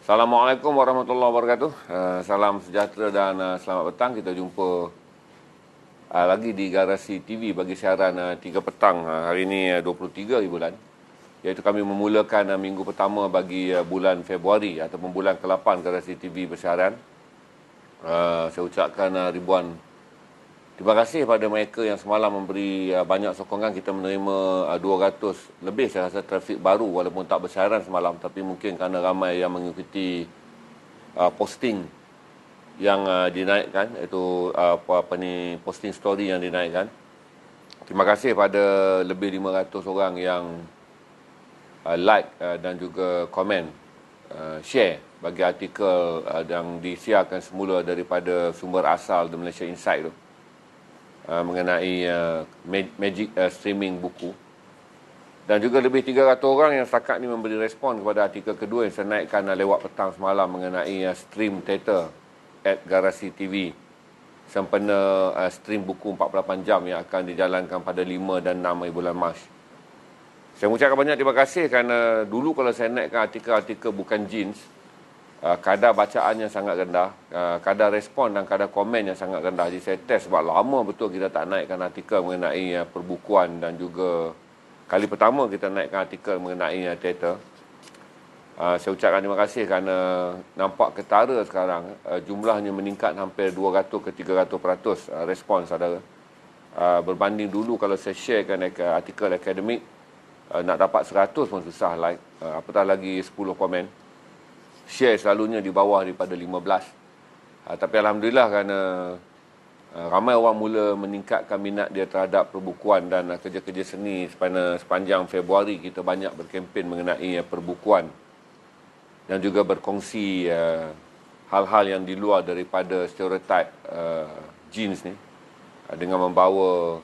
Assalamualaikum warahmatullahi wabarakatuh. Salam sejahtera dan selamat petang. Kita jumpa lagi di Garasi TV bagi siaran 3 petang. Hari ini 23 hari bulan. Iaitu kami memulakan minggu pertama bagi bulan Februari ataupun bulan ke-8 Garasi TV bersiaran. Saya ucapkan ribuan terima kasih pada mereka yang semalam memberi banyak sokongan. Kita menerima 200 lebih saya rasa trafik baru walaupun tak bersiaran semalam, tapi mungkin kerana ramai yang mengikuti posting yang dinaikkan, iaitu posting story yang dinaikkan. Terima kasih pada lebih 500 orang yang like dan juga komen, share bagi artikel yang disiarkan semula daripada sumber asal The Malaysia Insight tu, mengenai magic streaming buku. Dan juga lebih 300 orang yang setakat ni memberi respon kepada artikel kedua yang saya naikkan lewat petang semalam mengenai stream teater at Garasi TV sempena stream buku 48 jam yang akan dijalankan pada 5 dan 6 bulan Mac. Saya mengucapkan banyak terima kasih kerana dulu kalau saya naikkan artikel-artikel bukan jeans, kadar bacaannya sangat rendah, kadar respon dan kadar komen yang sangat rendah. Jadi saya test sebab lama betul kita tak naikkan artikel mengenai perbukuan, dan juga kali pertama kita naikkan artikel mengenai teater. Saya ucapkan terima kasih kerana nampak ketara sekarang jumlahnya meningkat hampir 200 ke 300% respon saudara. Berbanding dulu kalau saya sharekan artikel akademik, nak dapat 100 pun susah like, apatah lagi 10 komen. Share selalunya di bawah daripada 15. Tapi Alhamdulillah kerana ramai orang mula meningkatkan minat dia terhadap perbukuan dan kerja-kerja seni. Sepanjang Februari kita banyak berkempen mengenai perbukuan dan juga berkongsi hal-hal yang di luar daripada stereotip jeans ni, dengan membawa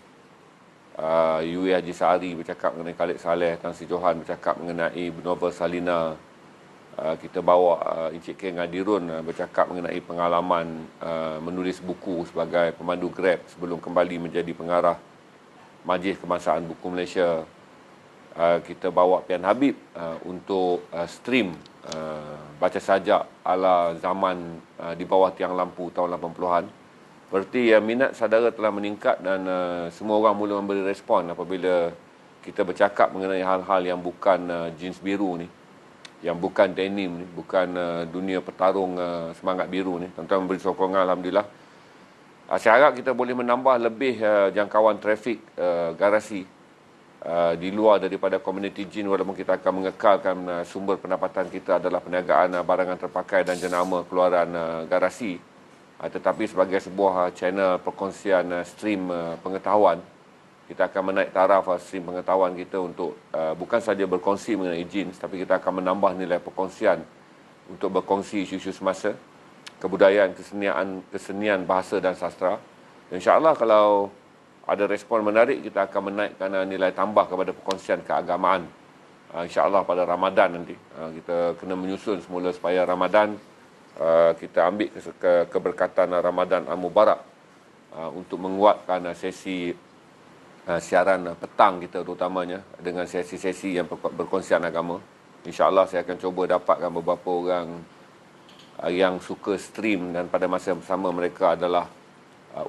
Yui Haji Sahari bercakap mengenai Khalid Saleh, Tan Sri Johan bercakap mengenai novel Salina. Kita bawa Encik K Ngadirun bercakap mengenai pengalaman menulis buku sebagai pemandu Grab sebelum kembali menjadi pengarah Majlis Kebangsaan Buku Malaysia. Kita bawa Pian Habib untuk stream baca sajak ala zaman di bawah tiang lampu tahun 80-an. Berarti minat saudara telah meningkat dan semua orang mula memberi respon apabila kita bercakap mengenai hal-hal yang bukan jeans biru ni, yang bukan denim ni, bukan dunia petarung semangat biru ni. Tuan-tuan memberi sokongan, Alhamdulillah. Saya harap kita boleh menambah lebih jangkauan trafik garasi di luar daripada komuniti jin, walaupun kita akan mengekalkan sumber pendapatan kita adalah perniagaan barangan terpakai dan jenama keluaran garasi. Tetapi sebagai sebuah channel perkongsian stream pengetahuan, kita akan menaik taraf stream pengetahuan kita untuk bukan saja berkongsi mengenai jeans, tapi kita akan menambah nilai perkongsian untuk berkongsi isu-isu semasa, kebudayaan, kesenian bahasa dan sastra. InsyaAllah kalau ada respon menarik, kita akan menaikkan nilai tambah kepada perkongsian keagamaan. InsyaAllah pada Ramadan nanti. Kita kena menyusun semula supaya Ramadan kita ambil keberkatan Ramadan Al-Mubarak untuk menguatkan sesi siaran petang kita terutamanya dengan sesi-sesi yang berkongsian agama. InsyaAllah saya akan cuba dapatkan beberapa orang yang suka stream dan pada masa yang bersama mereka adalah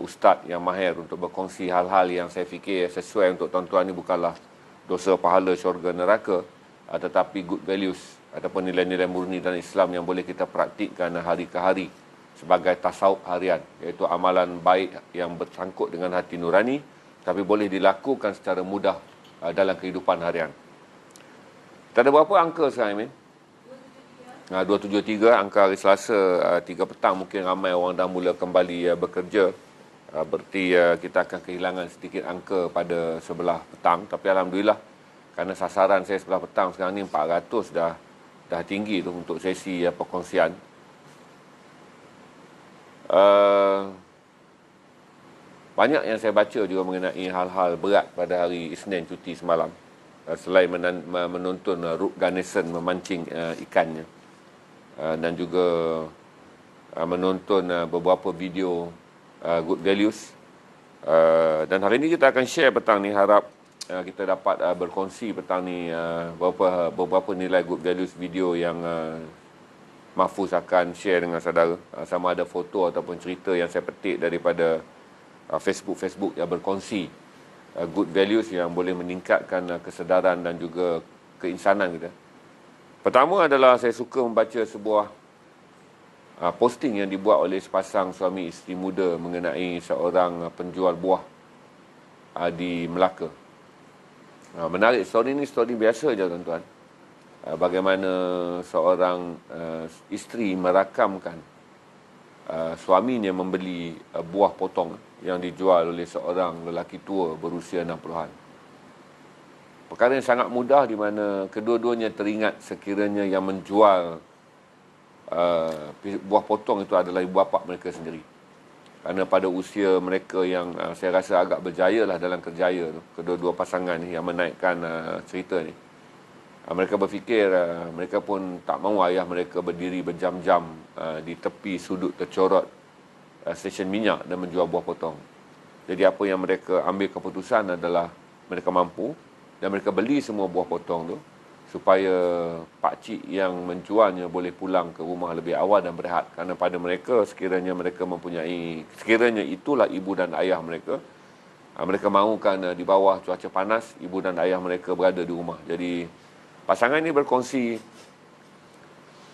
ustaz yang mahir untuk berkongsi hal-hal yang saya fikir sesuai untuk tuan-tuan ni, bukanlah dosa pahala syurga neraka, tetapi good values ataupun nilai-nilai murni dalam Islam yang boleh kita praktikkan hari ke hari sebagai tasawuf harian, iaitu amalan baik yang bersangkut dengan hati nurani tapi boleh dilakukan secara mudah dalam kehidupan harian. Tak ada berapa angka sekarang, Amin? 273, angka hari Selasa 3 petang. Mungkin ramai orang dah mula kembali bekerja. Berarti kita akan kehilangan sedikit angka pada sebelah petang. Tapi Alhamdulillah, kerana sasaran saya sebelah petang sekarang ni 400 dah tinggi tu untuk sesi perkongsian. Banyak yang saya baca juga mengenai hal-hal berat pada hari Isnin cuti semalam. Selain menonton Ruth Ganesan memancing ikannya, dan juga menonton beberapa video good values. Dan hari ini kita akan share petang ni, harap kita dapat berkongsi petang ni beberapa nilai good values video yang Mahfuz akan share dengan saudara, sama ada foto ataupun cerita yang saya petik daripada Facebook yang berkongsi good values yang boleh meningkatkan kesedaran dan juga keinsanan kita. Pertama adalah saya suka membaca sebuah posting yang dibuat oleh sepasang suami isteri muda mengenai seorang penjual buah di Melaka. Menarik, story ni story biasa je tuan-tuan. Bagaimana seorang isteri merakamkan suaminya membeli buah potong yang dijual oleh seorang lelaki tua berusia 60-an. Perkara yang sangat mudah di mana kedua-duanya teringat sekiranya yang menjual buah potong itu adalah ibu bapa mereka sendiri. Kerana pada usia mereka yang saya rasa agak berjaya lah dalam kerjaya tu, kedua-dua pasangan ni yang menaikkan cerita ni. Mereka berfikir mereka pun tak mahu ayah mereka berdiri berjam-jam di tepi sudut tercorot stesen minyak dan menjual buah potong. Jadi apa yang mereka ambil keputusan adalah mereka mampu dan mereka beli semua buah potong tu supaya pakcik yang menjualnya boleh pulang ke rumah lebih awal dan berehat. Kerana pada mereka sekiranya itulah ibu dan ayah mereka, mereka mahukan di bawah cuaca panas ibu dan ayah mereka berada di rumah. Jadi pasangan ini berkongsi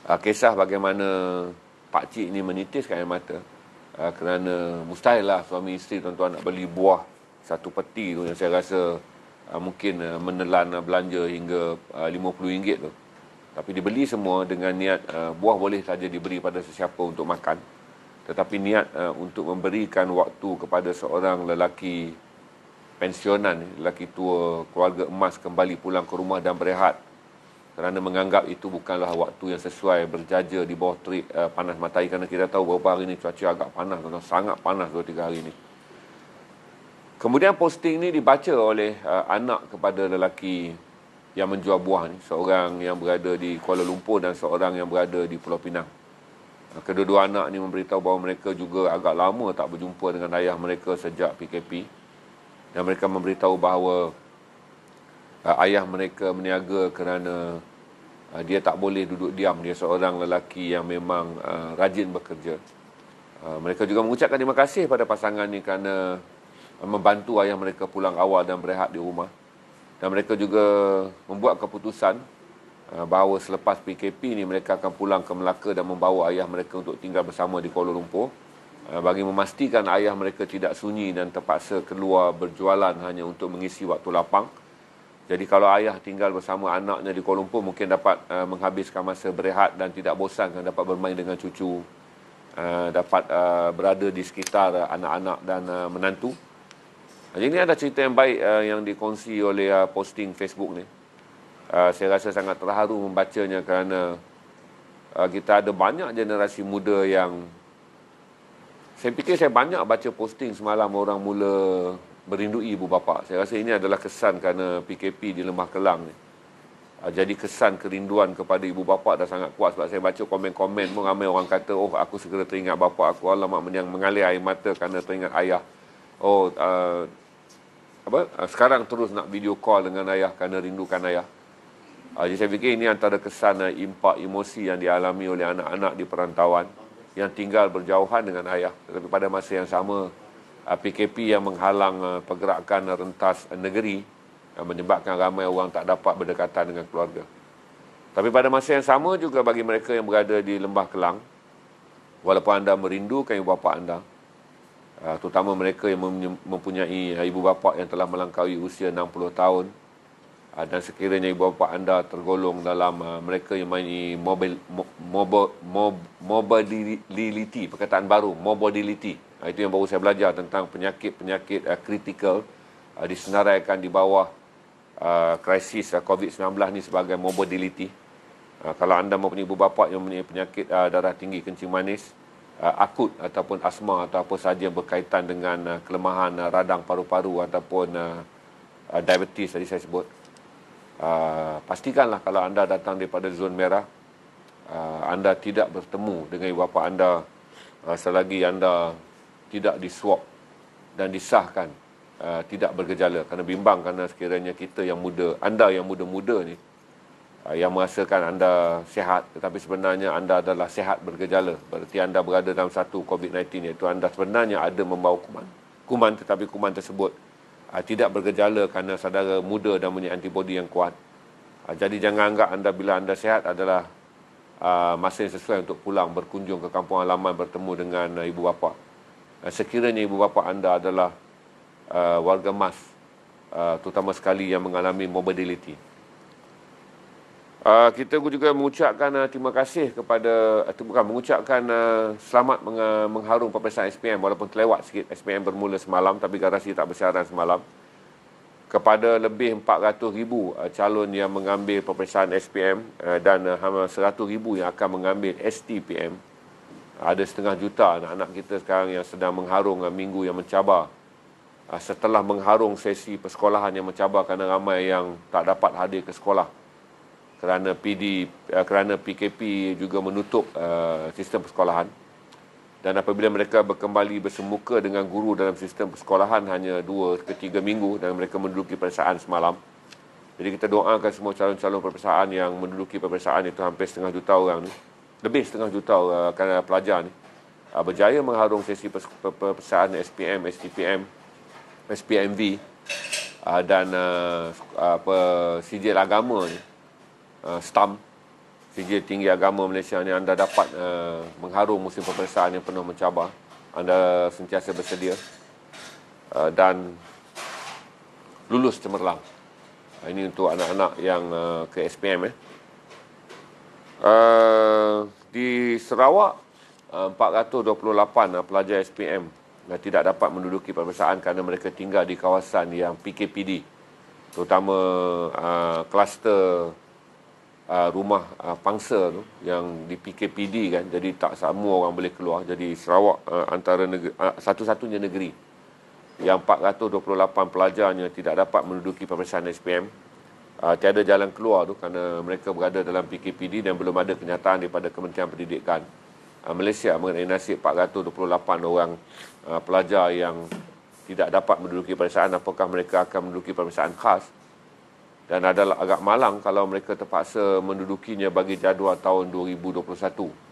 kisah bagaimana pakcik ini menitiskan air mata kerana mustahil lah suami isteri tuan-tuan nak beli buah satu peti tu yang saya rasa mungkin menelan belanja hingga RM50 tu. Tapi dibeli semua dengan niat buah boleh saja diberi pada sesiapa untuk makan. Tetapi niat untuk memberikan waktu kepada seorang lelaki pensionan, lelaki tua, keluarga emas kembali pulang ke rumah dan berehat. Kerana menganggap itu bukanlah waktu yang sesuai berjaja di bawah terik panas matahari. Kerana kita tahu beberapa hari ini cuaca agak panas, sangat panas 2-3 hari ini. Kemudian posting ini dibaca oleh anak kepada lelaki yang menjual buah ni. Seorang yang berada di Kuala Lumpur dan seorang yang berada di Pulau Pinang. Kedua-dua anak ni memberitahu bahawa mereka juga agak lama tak berjumpa dengan ayah mereka sejak PKP. Dan mereka memberitahu bahawa ayah mereka meniaga kerana dia tak boleh duduk diam. Dia seorang lelaki yang memang rajin bekerja. Mereka juga mengucapkan terima kasih pada pasangan ini kerana membantu ayah mereka pulang awal dan berehat di rumah. Dan mereka juga membuat keputusan bahawa selepas PKP ini mereka akan pulang ke Melaka dan membawa ayah mereka untuk tinggal bersama di Kuala Lumpur bagi memastikan ayah mereka tidak sunyi dan terpaksa keluar berjualan hanya untuk mengisi waktu lapang. Jadi kalau ayah tinggal bersama anaknya di Kuala Lumpur mungkin dapat menghabiskan masa berehat dan tidak bosan, kan, dapat bermain dengan cucu, dapat berada di sekitar anak-anak dan menantu. Jadi ini ada cerita yang baik yang dikongsi oleh posting Facebook ni. Saya rasa sangat terharu membacanya kerana kita ada banyak generasi muda yang saya fikir saya banyak baca posting semalam orang mula merindui ibu bapa. Saya rasa ini adalah kesan kerana PKP di Lembah Kelang ni. Jadi kesan kerinduan kepada ibu bapa dah sangat kuat. Sebab saya baca komen-komen pun ramai orang kata, oh aku segera teringat bapa aku. Alamak, yang mengalir air mata kerana teringat ayah. Oh, sekarang terus nak video call dengan ayah kerana rindukan ayah. Jadi saya fikir ini antara kesan impak emosi yang dialami oleh anak-anak di perantauan yang tinggal berjauhan dengan ayah. Tetapi pada masa yang sama, PKP yang menghalang pergerakan rentas negeri menyebabkan ramai orang tak dapat berdekatan dengan keluarga. Tapi pada masa yang sama juga bagi mereka yang berada di Lembah Kelang, walaupun anda merindukan ibu bapa anda, terutama mereka yang mempunyai ibu bapa yang telah melangkaui usia 60 tahun, dan sekiranya ibu bapa anda tergolong dalam mereka yang mempunyai mobility, perkataan baru, mobility. Itu yang baru saya belajar tentang penyakit-penyakit kritikal disenaraikan di bawah krisis COVID-19 ni sebagai mobility. Kalau anda mempunyai ibu bapa yang mempunyai penyakit darah tinggi, kencing manis, akut ataupun asma atau apa sahaja yang berkaitan dengan kelemahan radang paru-paru ataupun diabetes tadi saya sebut, pastikanlah kalau anda datang daripada zon merah, anda tidak bertemu dengan ibu bapa anda selagi anda tidak diswab dan disahkan tidak bergejala. Kerana bimbang kerana sekiranya kita yang muda, anda yang muda-muda ni, yang merasakan anda sihat, tetapi sebenarnya anda adalah sihat bergejala. Berarti anda berada dalam satu COVID-19, iaitu anda sebenarnya ada membawa kuman, tetapi kuman tersebut tidak bergejala kerana saudara muda dan punya antibodi yang kuat. Jadi jangan anggap anda bila anda sihat adalah masa yang sesuai untuk pulang berkunjung ke kampung halaman bertemu dengan ibu bapa. Sekiranya ibu bapa anda adalah warga emas, terutama sekali yang mengalami morbidity. Kita juga mengucapkan terima kasih kepada, mengucapkan selamat mengharung peperiksaan SPM, walaupun terlewat sikit. SPM bermula semalam, tapi garasi tak bersiaran semalam. Kepada lebih 400,000 calon yang mengambil peperiksaan SPM dan 100,000 yang akan mengambil STPM. Ada 500,000 anak-anak kita sekarang yang sedang mengharung minggu yang mencabar. Setelah mengharung sesi persekolahan yang mencabar kerana ramai yang tak dapat hadir ke sekolah kerana PKP juga menutup sistem persekolahan. Dan apabila mereka kembali bersemuka dengan guru dalam sistem persekolahan hanya 2 ke 3 minggu dan mereka menduduki peperiksaan semalam. Jadi kita doakan semua calon-calon peperiksaan yang menduduki peperiksaan itu, hampir 500,000 orang ni, lebih 500,000 pelajar ni, berjaya mengharung sesi peperiksaan SPM, STPM, SPMV dan sijil agama ni, STAM, Sijil Tinggi Agama Malaysia ni, anda dapat mengharung musim peperiksaan yang penuh mencabar. Anda sentiasa bersedia dan lulus cemerlang. Ini untuk anak-anak yang ke SPM. Di Sarawak, 428 pelajar SPM tidak dapat menduduki peperiksaan kerana mereka tinggal di kawasan yang PKPD, terutama kluster rumah pangsa tu yang di PKPD kan, jadi tak semua orang boleh keluar. Jadi Sarawak antara satu-satunya negeri yang 428 pelajarnya tidak dapat menduduki peperiksaan SPM. Tiada jalan keluar tu kerana mereka berada dalam PKPD dan belum ada kenyataan daripada Kementerian Pendidikan Malaysia mengenai nasib 428 orang pelajar yang tidak dapat menduduki peperiksaan. Apakah mereka akan menduduki peperiksaan khas? Dan adalah agak malang kalau mereka terpaksa mendudukinya bagi jadual tahun 2021.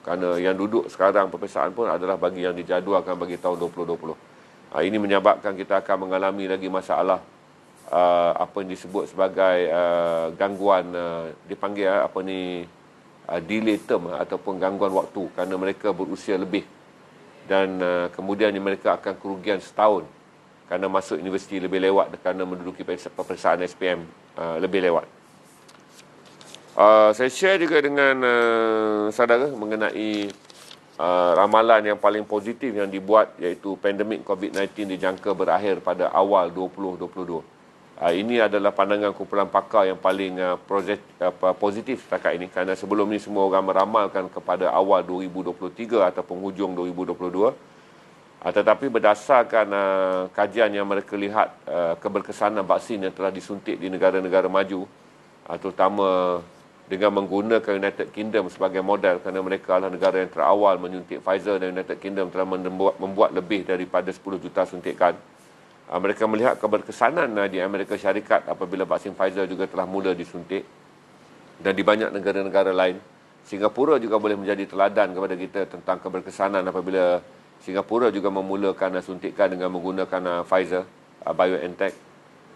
Kerana yang duduk sekarang peperiksaan pun adalah bagi yang dijadualkan bagi tahun 2020. Ini menyebabkan kita akan mengalami lagi masalah apa yang disebut sebagai gangguan, dipanggil delay term ataupun gangguan waktu, kerana mereka berusia lebih. Dan kemudian mereka akan kerugian setahun kerana masuk universiti lebih lewat kerana menduduki peperiksaan SPM lebih lewat. Saya share juga dengan saudara mengenai ramalan yang paling positif yang dibuat, iaitu pandemik COVID-19 dijangka berakhir pada awal 2022. Ini adalah pandangan kumpulan pakar yang paling positif setakat ini, kerana sebelum ini semua orang meramalkan kepada awal 2023 ataupun hujung 2022. Tetapi berdasarkan kajian yang mereka lihat, keberkesanan vaksin yang telah disuntik di negara-negara maju, terutama dengan menggunakan United Kingdom sebagai model, kerana mereka adalah negara yang terawal menyuntik Pfizer dan United Kingdom telah membuat lebih daripada 10 juta suntikan. Mereka melihat keberkesanan di Amerika Syarikat apabila vaksin Pfizer juga telah mula disuntik, dan di banyak negara-negara lain. Singapura juga boleh menjadi teladan kepada kita tentang keberkesanan apabila Singapura juga memulakan suntikan dengan menggunakan Pfizer, BioNTech.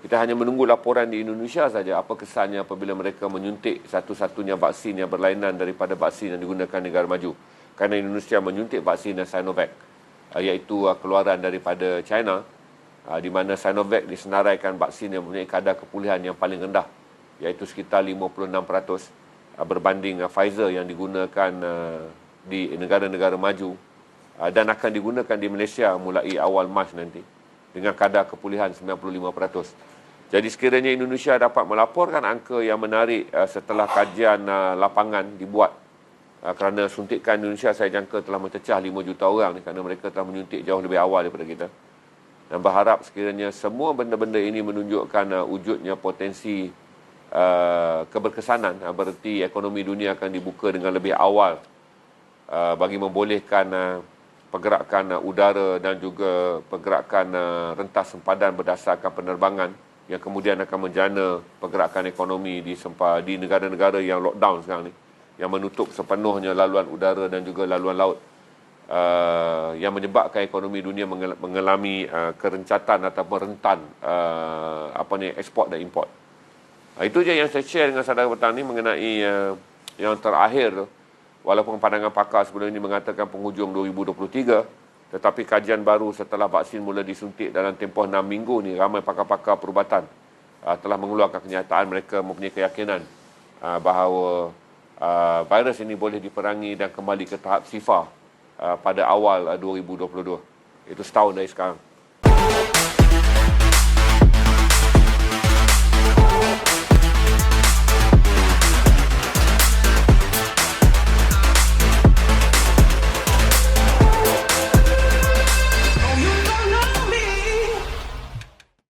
Kita hanya menunggu laporan di Indonesia saja apa kesannya apabila mereka menyuntik satu-satunya vaksin yang berlainan daripada vaksin yang digunakan negara maju. Kerana Indonesia menyuntik vaksin Sinovac, iaitu keluaran daripada China, di mana Sinovac disenaraikan vaksin yang mempunyai kadar kepulihan yang paling rendah, iaitu sekitar 56%, berbanding Pfizer yang digunakan di negara-negara maju dan akan digunakan di Malaysia mulai awal Mac nanti dengan kadar kepulihan 95%. Jadi sekiranya Indonesia dapat melaporkan angka yang menarik setelah kajian lapangan dibuat, kerana suntikan Indonesia saya jangka telah mencecah 5 juta orang ni, kerana mereka telah menyuntik jauh lebih awal daripada kita. Dan berharap sekiranya semua benda-benda ini menunjukkan wujudnya potensi keberkesanan, berarti ekonomi dunia akan dibuka dengan lebih awal bagi membolehkan pergerakan udara dan juga pergerakan rentas sempadan berdasarkan penerbangan yang kemudian akan menjana pergerakan ekonomi di negara-negara yang lockdown sekarang ni, yang menutup sepenuhnya laluan udara dan juga laluan laut, yang menyebabkan ekonomi dunia mengalami kerencatan ataupun rentan ekspor dan import. Itu je yang saya share dengan saudara petang ni mengenai yang terakhir tu. Walaupun pandangan pakar sebelum ini mengatakan penghujung 2023, tetapi kajian baru setelah vaksin mula disuntik dalam tempoh 6 minggu ni, ramai pakar-pakar perubatan telah mengeluarkan kenyataan mereka mempunyai keyakinan bahawa virus ini boleh diperangi dan kembali ke tahap sifar pada awal 2022. Itu setahun dari sekarang.